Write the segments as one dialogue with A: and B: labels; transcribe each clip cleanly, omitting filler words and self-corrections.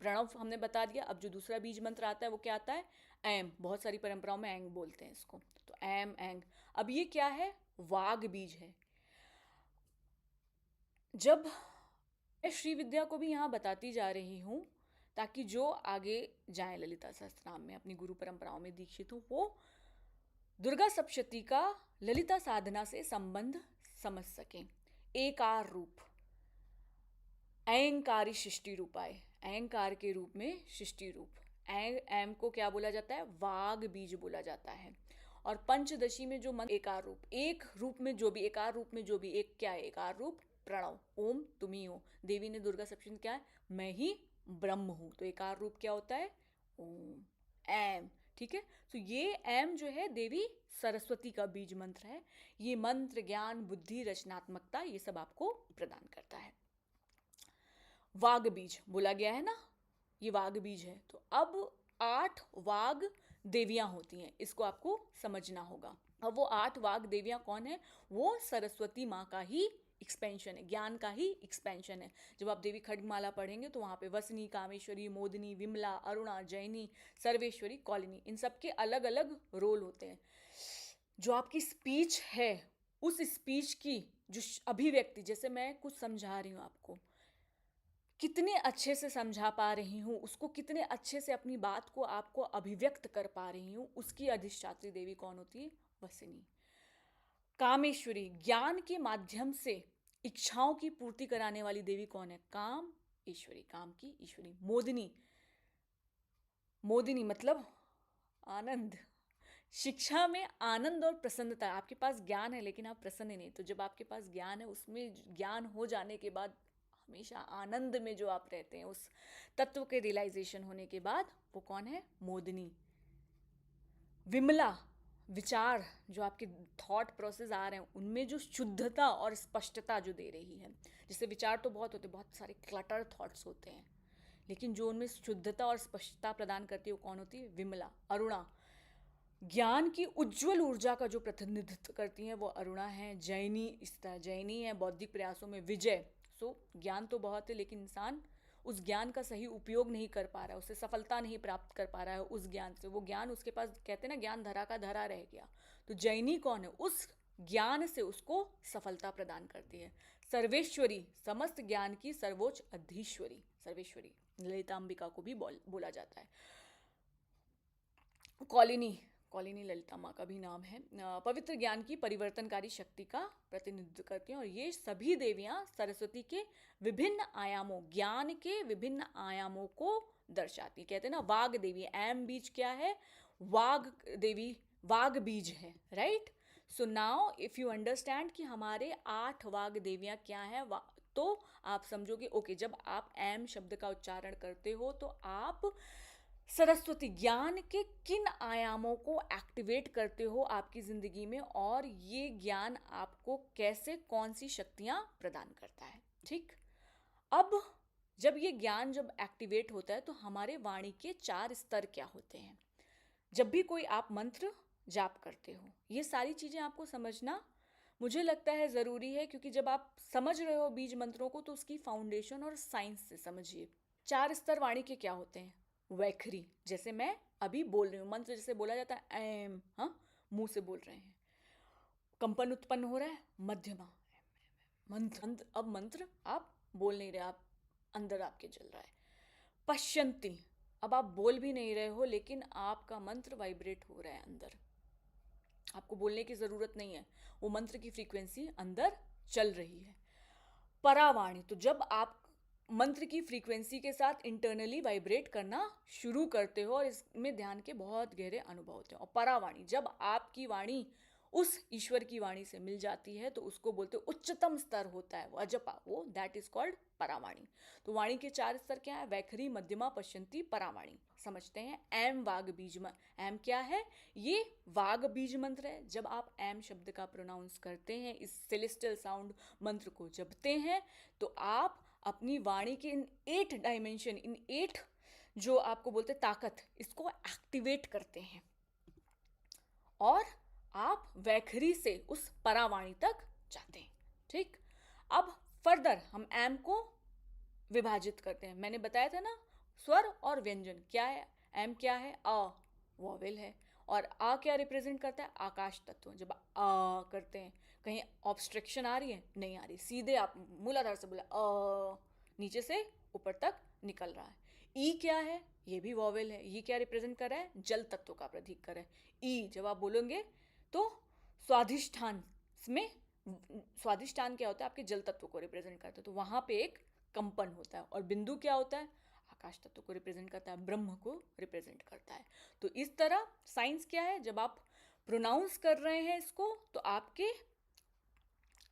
A: प्रणव हमने बता दिया। अब जो दूसरा बीज मंत्र आता है वो क्या आता है? एम। बहुत सारी परंपराओं में एंग बोलते हैं इसको, तो एम एंग। अब ये क्या है? वाग बीज है। जब मैं श्री विद्या को भी यहाँ बताती जा रही हूँ ताकि जो आगे जाए ललिता सहस्त्रनाम में अपनी गुरु परंपराओं में दीक्षित हो, वो दुर्गा सप्तशती का ललिता साधना से संबंध समझ सकें। एकार रूप, ऐंकारी शिष्टि रूपाय, ऐंकार के रूप में शिष्टि रूप। एम को क्या बोला जाता है? वाग बीज बोला जाता है। और पंचदशी में जो मंत्र एकार रूप, एक रूप में जो भी एकार रूप में जो भी एक क्या है? एकार रूप प्रणव, ओम तुम ही हो। देवी ने दुर्गा सप्तशती क्या है? मैं ही ब्रह्म हूं। तो एकार रूप क्या होता है? ओम, एम। ठीक है, तो ये एम जो है देवी सरस्वती का बीज मंत्र है। ये मंत्र ज्ञान, बुद्धि, रचनात्मकता ये सब आपको प्रदान करता है। वाग बीज बोला गया है ना, ये वाग बीज है। तो अब 8 वाग देवियां होती हैं, इसको आपको समझना होगा। अब वो 8 वाग देवियां कौन है? वो सरस्वती माँ का ही एक्सपेंशन है, ज्ञान का ही एक्सपेंशन है। जब आप देवी खड्गमाला पढ़ेंगे तो वहाँ पे वसनी, कामेश्वरी, मोदिनी, विमला, अरुणा, जैनी, सर्वेश्वरी, कौलिनी, इन सब के अलग अलग रोल होते हैं। जो आपकी स्पीच है, उस स्पीच की जो अभिव्यक्ति, जैसे मैं कुछ समझा रही हूँ आपको, कितने अच्छे से समझा पा रही हूँ उसको, कितने अच्छे से अपनी बात को आपको अभिव्यक्त कर पा रही हूँ, उसकी अधिष्ठात्री देवी कौन होती है? वसिनी। कामेश्वरी, ज्ञान के माध्यम से इच्छाओं की पूर्ति कराने वाली देवी कौन है? काम ईश्वरी, काम की ईश्वरी। मोदिनी, मोदिनी मतलब आनंद। शिक्षा में आनंद और प्रसन्नता। आपके पास ज्ञान है लेकिन आप प्रसन्न नहीं, तो जब आपके पास ज्ञान है, उसमें ज्ञान हो जाने के बाद हमेशा आनंद में जो आप रहते हैं, उस तत्व के रियलाइजेशन होने के बाद, वो कौन है? मोदिनी। विमला, विचार जो आपके थॉट प्रोसेस आ रहे हैं उनमें जो शुद्धता और स्पष्टता जो दे रही है। जैसे विचार तो बहुत होते हैं, बहुत सारे क्लटर थॉट्स होते हैं, लेकिन जो उनमें शुद्धता और स्पष्टता प्रदान करती है वो कौन होती है? विमला। अरुणा, ज्ञान की उज्जवल ऊर्जा का जो प्रतिनिधित्व करती हैं वो अरुणा है। जैनी, इस तरह जैनी है बौद्धिक प्रयासों में विजय। सो ज्ञान तो बहुत है लेकिन इंसान उस ज्ञान का सही उपयोग नहीं कर पा रहा है, उससे सफलता नहीं प्राप्त कर पा रहा है। उस ज्ञान से, वो ज्ञान उसके पास, कहते हैं ना, ज्ञान धरा का धरा रह गया। तो जैनी कौन है? उस ज्ञान से उसको सफलता प्रदान करती है। सर्वेश्वरी, समस्त ज्ञान की सर्वोच्च अधीश्वरी, सर्वेश्वरी। ललितांबिका को भी बोला जाता है। कौलिनी, कौलिनी ललिता माँ का भी नाम है। पवित्र ज्ञान की परिवर्तनकारी शक्ति का प्रतिनिधित्व करती हैं। और ये सभी देवियाँ सरस्वती के विभिन्न आयामों, ज्ञान के विभिन्न आयामों को दर्शाती। कहते हैं ना वाग देवी, एम बीज क्या है? वाग देवी वाग बीज है, right. So now if you understand कि हमारे 8 वाग देवियाँ क्या है, तो आप समझोगे ओके, जब आप एम शब्द का उच्चारण करते हो तो आप सरस्वती ज्ञान के किन आयामों को एक्टिवेट करते हो आपकी जिंदगी में, और ये ज्ञान आपको कैसे, कौन सी शक्तियां प्रदान करता है। ठीक। अब जब ये ज्ञान जब एक्टिवेट होता है तो हमारे वाणी के 4 स्तर क्या होते हैं। जब भी कोई आप मंत्र जाप करते हो, ये सारी चीजें आपको समझना मुझे लगता है ज़रूरी है, क्योंकि जब आप समझ रहे हो बीज मंत्रों को तो उसकी फाउंडेशन और साइंस से समझिए। 4 स्तर वाणी के क्या होते हैं? वैखरी, जैसे मैं अभी बोल रही हूँ, मंत्र जैसे बोला जाता है एम, हाँ, मुंह से बोल रहे हैं, कंपन उत्पन्न हो रहा है। मध्यमा, मंत्र, अब मंत्र आप बोल नहीं रहे, आप अंदर आपके चल रहा है। पश्यंती, अब आप बोल भी नहीं रहे हो लेकिन आपका मंत्र वाइब्रेट हो रहा है अंदर, आपको बोलने की जरूरत नहीं है, वो मंत्र की फ्रीक्वेंसी अंदर चल रही है। परावाणी, तो जब आप मंत्र की फ्रीक्वेंसी के साथ इंटरनली वाइब्रेट करना शुरू करते हो और इसमें ध्यान के बहुत गहरे अनुभव होते हैं। और परावाणी, जब आपकी वाणी उस ईश्वर की वाणी से मिल जाती है तो उसको बोलते हैं उच्चतम स्तर होता है वो, अजपा, वो दैट इज कॉल्ड परावाणी। तो वाणी के 4 स्तर क्या है? वैखरी, मध्यमा, पश्यंती, परावाणी। समझते हैं। एम वाग बीज, एम क्या है? ये वाग बीज मंत्र है। जब आप एम शब्द का प्रोनाउंस करते हैं, इस सेलेस्टियल साउंड मंत्र को जपते हैं, तो आप अपनी वाणी के इन 8 डायमेंशन, इन 8 जो आपको बोलते ताकत, इसको एक्टिवेट करते हैं और आप वैखरी से उस परावाणी तक जाते हैं। ठीक। अब फर्दर हम एम को विभाजित करते हैं। मैंने बताया था ना स्वर और व्यंजन क्या है, एम क्या है, अ वॉवेल है। और आ क्या रिप्रेजेंट करता है, आकाश तत्व। जब आ करते हैं कहीं ऑब्स्ट्रक्शन आ रही है, नहीं आ रही, सीधे आप मूलाधार से बोला नीचे से ऊपर तक निकल रहा है। ई क्या है, ये भी वॉवेल है। ये क्या रिप्रेजेंट कर रहा है, जल तत्व का प्रतीक कर रहा है। ई जब आप बोलोगे तो स्वाधिष्ठान में, स्वाधिष्ठान क्या होता है, आपके जल तत्व को रिप्रेजेंट करता है, तो वहां पे एक कंपन होता है। और बिंदु क्या होता है, आकाश तत्व को रिप्रेजेंट करता है, ब्रह्म को रिप्रेजेंट करता है। तो इस तरह साइंस क्या है, जब आप प्रोनाउंस कर रहे हैं इसको तो आपके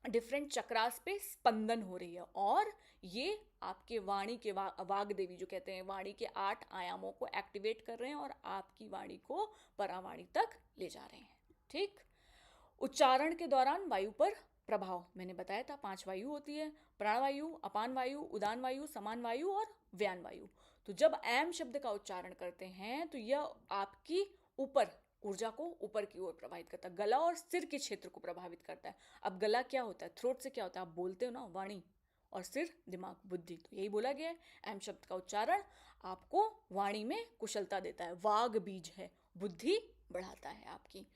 A: डिफरेंट चक्रास पे स्पंदन हो रही है, और ये आपके वाणी के वाग देवी जो कहते हैं, वाणी के 8 आयामों को एक्टिवेट कर रहे हैं और आपकी वाणी को परावाणी तक ले जा रहे हैं। ठीक। उच्चारण के दौरान वायु पर प्रभाव, मैंने बताया था 5 वायु होती है, प्राणवायु, अपान वायु, उदान वायु, समान वायु और व्यान वायु। तो जब एम शब्द का उच्चारण करते हैं तो यह आपकी ऊपर ऊर्जा को ऊपर की ओर प्रभावित करता है, गला और सिर के क्षेत्र को प्रभावित करता है। अब गला क्या होता है, थ्रोट से क्या होता है, आप बोलते हो ना, वाणी, और सिर दिमाग बुद्धि, तो यही बोला गया है। एम शब्द का उच्चारण आपको वाणी में कुशलता देता है, वाग बीज है, बुद्धि बढ़ाता है आपकी।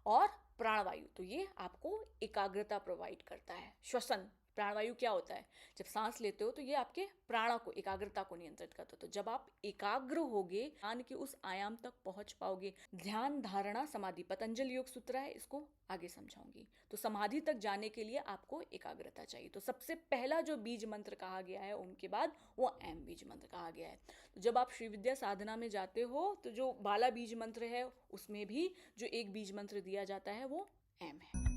A: और प्राणवायु, तो ये आपको एकाग्रता प्रोवाइड करता है। श्वसन, प्राणवायु क्या होता है, जब सांस लेते हो तो ये आपके प्राणा को, एकाग्रता को नियंत्रित करता है। तो जब आप एकाग्र होगे, ध्यान के उस आयाम तक पहुंच पाओगे। ध्यान धारणा समाधि, पतंजल योग सूत्र है, इसको आगे समझाऊंगी। तो समाधि तक जाने के लिए आपको एकाग्रता चाहिए। तो सबसे पहला जो बीज मंत्र कहा गया है उनके बाद, वो एम बीज मंत्र कहा गया है। तो जब आप श्री विद्या साधना में जाते हो तो जो बाला बीज मंत्र है उसमें भी जो एक बीज मंत्र दिया जाता है वो एम है।